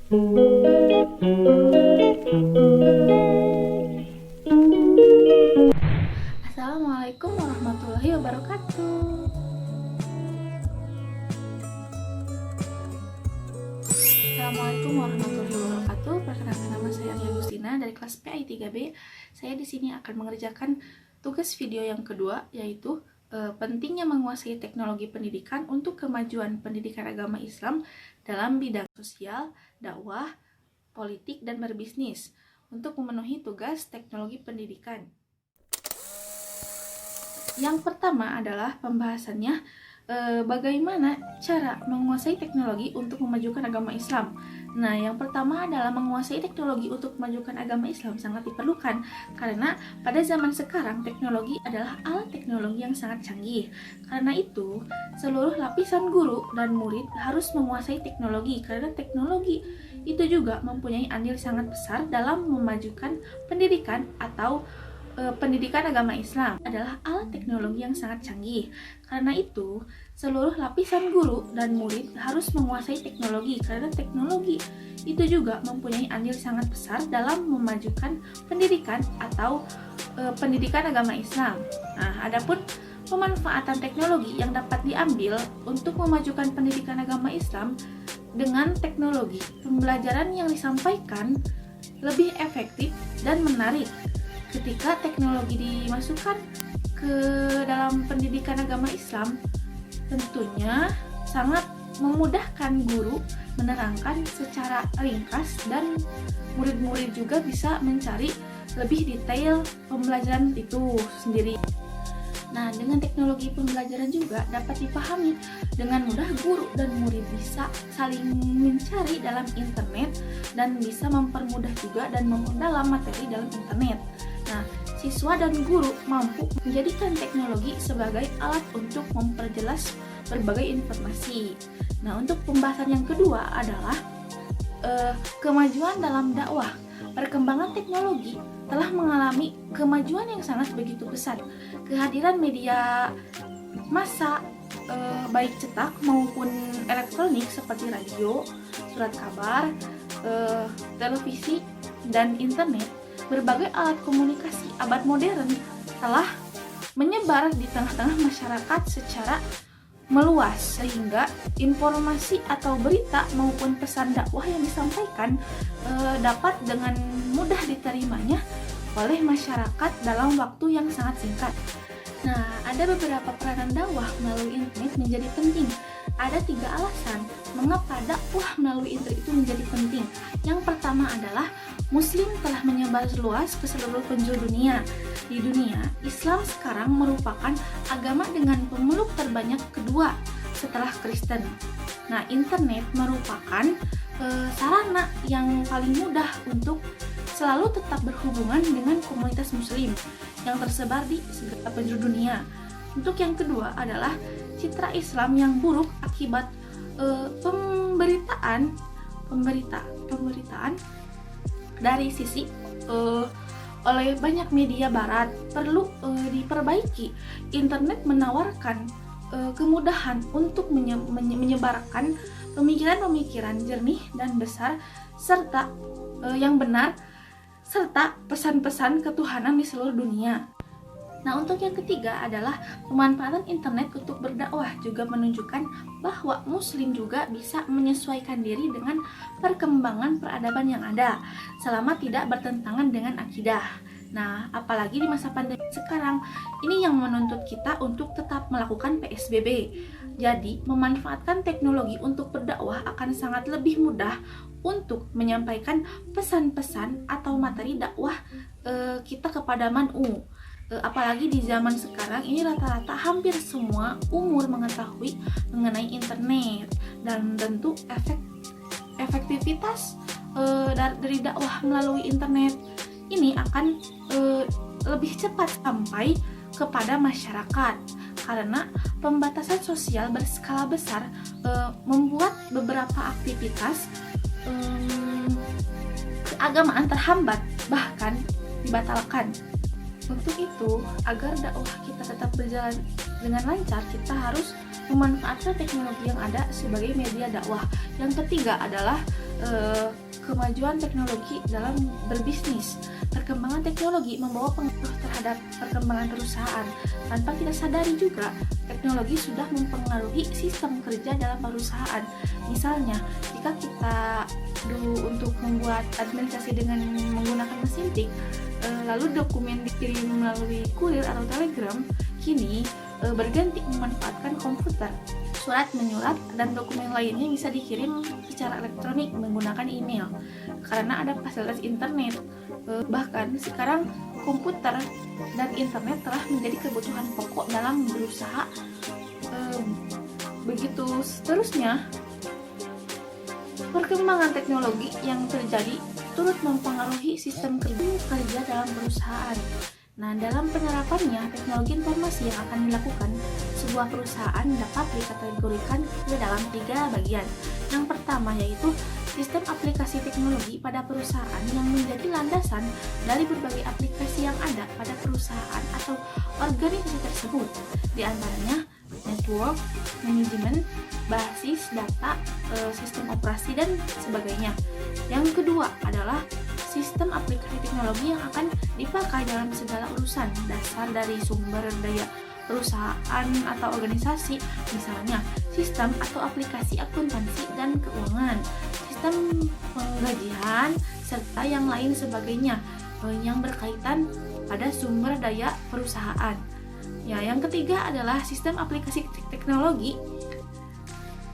Assalamualaikum warahmatullahi wabarakatuh. Assalamualaikum warahmatullahi wabarakatuh. Perkenalkan, nama saya Arya Agustina dari kelas PI 3B. Saya di sini akan mengerjakan tugas video yang kedua, yaitu pentingnya menguasai teknologi pendidikan untuk kemajuan pendidikan agama Islam dalam bidang sosial, dakwah, politik, dan berbisnis untuk memenuhi tugas teknologi pendidikan. Yang pertama adalah pembahasannya bagaimana cara menguasai teknologi untuk memajukan agama Islam. Nah, yang pertama adalah menguasai teknologi untuk memajukan agama Islam sangat diperlukan karena pada zaman sekarang teknologi adalah alat teknologi yang sangat canggih. Karena itu, seluruh lapisan guru dan murid harus menguasai teknologi karena teknologi itu juga mempunyai andil sangat besar dalam memajukan pendidikan atau pendidikan agama Islam adalah alat teknologi yang sangat canggih. Karena itu, seluruh lapisan guru dan murid harus menguasai teknologi karena teknologi itu juga mempunyai andil sangat besar dalam memajukan pendidikan atau pendidikan agama Islam. Nah, adapun pemanfaatan teknologi yang dapat diambil untuk memajukan pendidikan agama Islam dengan teknologi, pembelajaran yang disampaikan lebih efektif dan menarik. Ketika teknologi dimasukkan ke dalam pendidikan agama Islam, tentunya sangat memudahkan guru menerangkan secara ringkas dan murid-murid juga bisa mencari lebih detail pembelajaran itu sendiri. Nah, dengan teknologi pembelajaran juga dapat dipahami dengan mudah. Guru dan murid bisa saling mencari dalam internet dan bisa mempermudah juga dan memperdalam materi dalam internet. Nah, siswa dan guru mampu menjadikan teknologi sebagai alat untuk memperjelas berbagai informasi. Nah, untuk pembahasan yang kedua adalah kemajuan dalam dakwah. Perkembangan teknologi telah mengalami kemajuan yang sangat begitu besar. Kehadiran media massa baik cetak maupun elektronik seperti radio, surat kabar, televisi, dan internet, berbagai alat komunikasi abad modern telah menyebar di tengah-tengah masyarakat secara meluas sehingga informasi atau berita maupun pesan dakwah yang disampaikan dapat dengan mudah diterimanya oleh masyarakat dalam waktu yang sangat singkat. Nah, ada beberapa peranan dakwah melalui internet menjadi penting. Ada 3 alasan mengapa dakwah melalui internet itu menjadi penting. Yang pertama adalah Muslim telah menyebar luas ke seluruh penjuru dunia. Di dunia, Islam sekarang merupakan agama dengan pemeluk terbanyak kedua setelah Kristen. Nah, internet merupakan sarana yang paling mudah untuk selalu tetap berhubungan dengan komunitas Muslim yang tersebar di segala penjuru dunia. Untuk yang kedua adalah citra Islam yang buruk akibat pemberitaan dari sisi oleh banyak media barat perlu diperbaiki. Internet menawarkan kemudahan untuk menyebarkan pemikiran-pemikiran jernih dan besar serta yang benar serta pesan-pesan ketuhanan di seluruh dunia. Nah, untuk yang ketiga adalah pemanfaatan internet untuk berdakwah juga menunjukkan bahwa Muslim juga bisa menyesuaikan diri dengan perkembangan peradaban yang ada selama tidak bertentangan dengan akidah. Nah, apalagi di masa pandemi sekarang, ini yang menuntut kita untuk tetap melakukan PSBB. Jadi, memanfaatkan teknologi untuk berdakwah akan sangat lebih mudah untuk menyampaikan pesan-pesan atau materi dakwah kita kepada man'u. Apalagi di zaman sekarang ini rata-rata hampir semua umur mengetahui mengenai internet dan tentu efektivitas dari dakwah melalui internet ini akan lebih cepat sampai kepada masyarakat karena pembatasan sosial berskala besar membuat beberapa aktivitas keagamaan terhambat bahkan dibatalkan. Untuk itu, agar dakwah kita tetap berjalan dengan lancar, kita harus memanfaatkan teknologi yang ada sebagai media dakwah. Yang ketiga adalah kemajuan teknologi dalam berbisnis. Perkembangan teknologi membawa pengaruh terhadap perkembangan perusahaan. Tanpa kita sadari juga, teknologi sudah mempengaruhi sistem kerja dalam perusahaan. Misalnya, jika kita dulu untuk membuat administrasi dengan menggunakan mesin tik, lalu dokumen dikirim melalui kurir atau telegram, kini berganti memanfaatkan komputer. Surat, menyurat, dan dokumen lainnya bisa dikirim secara elektronik menggunakan email karena ada fasilitas internet. Bahkan sekarang komputer dan internet telah menjadi kebutuhan pokok dalam berusaha. Begitu seterusnya, perkembangan teknologi yang terjadi turut mempengaruhi sistem kerja dalam perusahaan. Nah, dalam penerapannya, teknologi informasi yang akan dilakukan sebuah perusahaan dapat dikategorikan ke dalam 3 bagian. Yang pertama yaitu sistem aplikasi teknologi pada perusahaan yang menjadi landasan dari berbagai aplikasi yang ada pada perusahaan atau organisasi tersebut. Di antaranya network, manajemen, basis data, sistem operasi, dan sebagainya. Yang kedua adalah sistem aplikasi teknologi yang akan dipakai dalam segala urusan dasar dari sumber daya perusahaan atau organisasi, misalnya sistem atau aplikasi akuntansi dan keuangan, sistem penggajian, serta yang lain sebagainya yang berkaitan pada sumber daya perusahaan. Ya, yang ketiga adalah sistem aplikasi teknologi.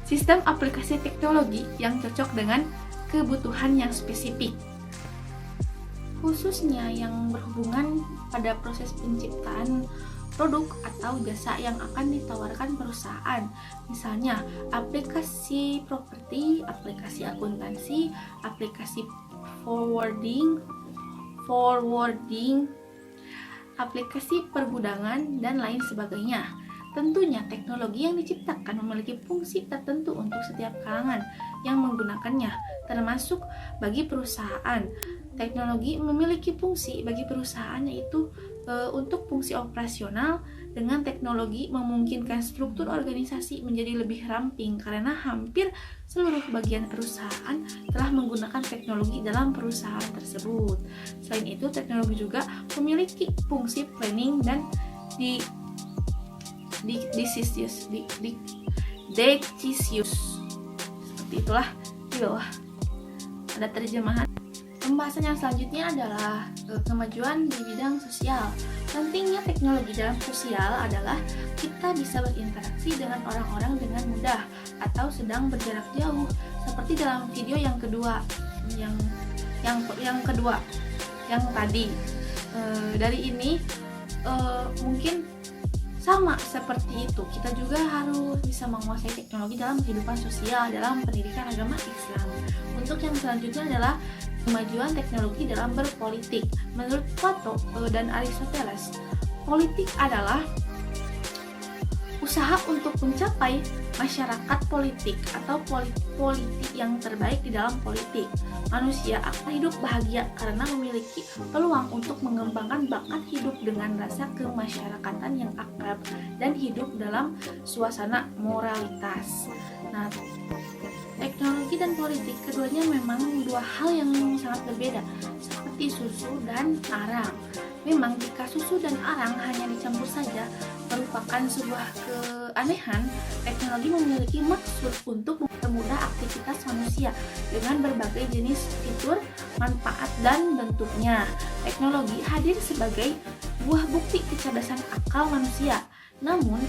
Sistem aplikasi teknologi yang cocok dengan kebutuhan yang spesifik, khususnya yang berhubungan pada proses penciptaan produk atau jasa yang akan ditawarkan perusahaan. Misalnya, aplikasi properti, aplikasi akuntansi, aplikasi forwarding, aplikasi pergudangan, dan lain sebagainya. Tentunya teknologi yang diciptakan memiliki fungsi tertentu untuk setiap kalangan yang menggunakannya, termasuk bagi perusahaan. Teknologi memiliki fungsi bagi perusahaan yaitu untuk fungsi operasional. Dengan teknologi memungkinkan struktur organisasi menjadi lebih ramping karena hampir seluruh bagian perusahaan telah menggunakan teknologi dalam perusahaan tersebut. Selain itu, teknologi juga memiliki fungsi planning dan decisius. Seperti itulah di bawah ada terjemahan. Pembahasan yang selanjutnya adalah kemajuan di bidang sosial. Pentingnya teknologi dalam sosial adalah kita bisa berinteraksi dengan orang-orang dengan mudah atau sedang berjarak jauh, seperti dalam video yang kedua, yang tadi. Dari ini mungkin sama seperti itu, kita juga harus bisa menguasai teknologi dalam kehidupan sosial, dalam pendidikan agama Islam. Untuk yang selanjutnya adalah kemajuan teknologi dalam berpolitik. Menurut Plato dan Aristoteles, politik adalah usaha untuk mencapai masyarakat politik atau politik yang terbaik di dalam politik. Manusia akan hidup bahagia karena memiliki peluang untuk mengembangkan bakat hidup dengan rasa kemasyarakatan yang akrab dan hidup dalam suasana moralitas. Nah, teknologi dan politik keduanya memang dua hal yang sangat berbeda, seperti susu dan arang. Memang jika susu dan arang hanya dicampur saja merupakan sebuah keanehan, teknologi memiliki maksud untuk mempermudah aktivitas manusia dengan berbagai jenis fitur, manfaat, dan bentuknya. Teknologi hadir sebagai buah bukti kecerdasan akal manusia. Namun,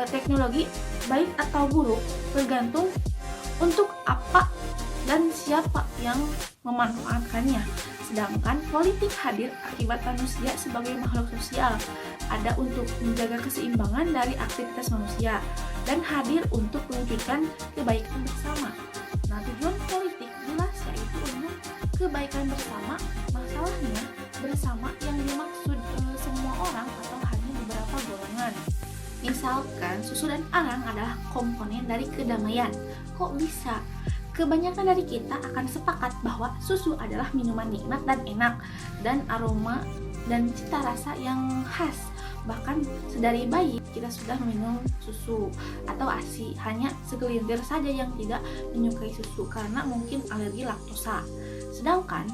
teknologi baik atau buruk tergantung untuk apa dan siapa yang memanfaatkannya. Sedangkan politik hadir akibat manusia sebagai makhluk sosial, ada untuk menjaga keseimbangan dari aktivitas manusia, dan hadir untuk mewujudkan kebaikan bersama. Nah, tujuan politik jelas yaitu untuk kebaikan bersama. Masalahnya, bersama yang dimaksud semua orang atau hanya beberapa golongan. Misalkan susu dan arang adalah komponen dari kedamaian. Kok bisa? Kebanyakan dari kita akan sepakat bahwa susu adalah minuman nikmat dan enak, dan aroma dan cita rasa yang khas. Bahkan sedari bayi kita sudah minum susu atau ASI. Hanya segelintir saja yang tidak menyukai susu karena mungkin alergi laktosa. Sedangkan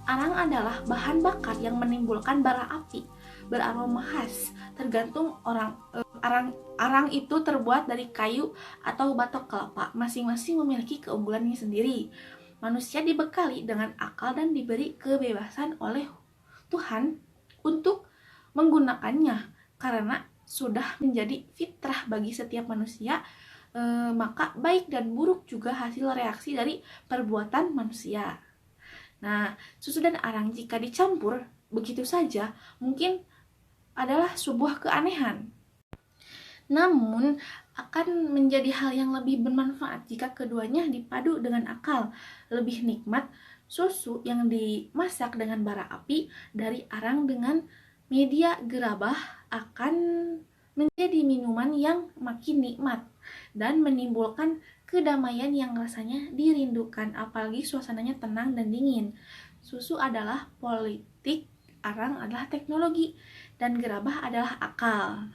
arang adalah bahan bakar yang menimbulkan bara api beraroma khas. Tergantung arang itu terbuat dari kayu atau batok kelapa. Masing-masing memiliki keunggulannya sendiri. Manusia dibekali dengan akal dan diberi kebebasan oleh Tuhan untuk menggunakannya karena sudah menjadi fitrah bagi setiap manusia. Maka baik dan buruk juga hasil reaksi dari perbuatan manusia. Nah, susu dan arang jika dicampur begitu saja mungkin adalah sebuah keanehan. Namun, akan menjadi hal yang lebih bermanfaat jika keduanya dipadu dengan akal. Lebih nikmat susu yang dimasak dengan bara api dari arang dengan media gerabah akan menjadi minuman yang makin nikmat dan menimbulkan kedamaian yang rasanya dirindukan, apalagi suasananya tenang dan dingin. Susu adalah politik, arang adalah teknologi, dan gerabah adalah akal.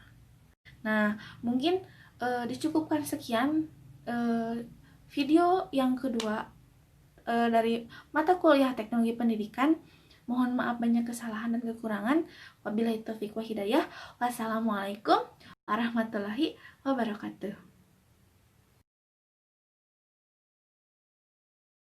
Nah, mungkin dicukupkan sekian video yang kedua dari mata kuliah teknologi pendidikan. Mohon maaf banyak kesalahan dan kekurangan. Wabillahi taufiq wa hidayah. Wassalamualaikum warahmatullahi wabarakatuh.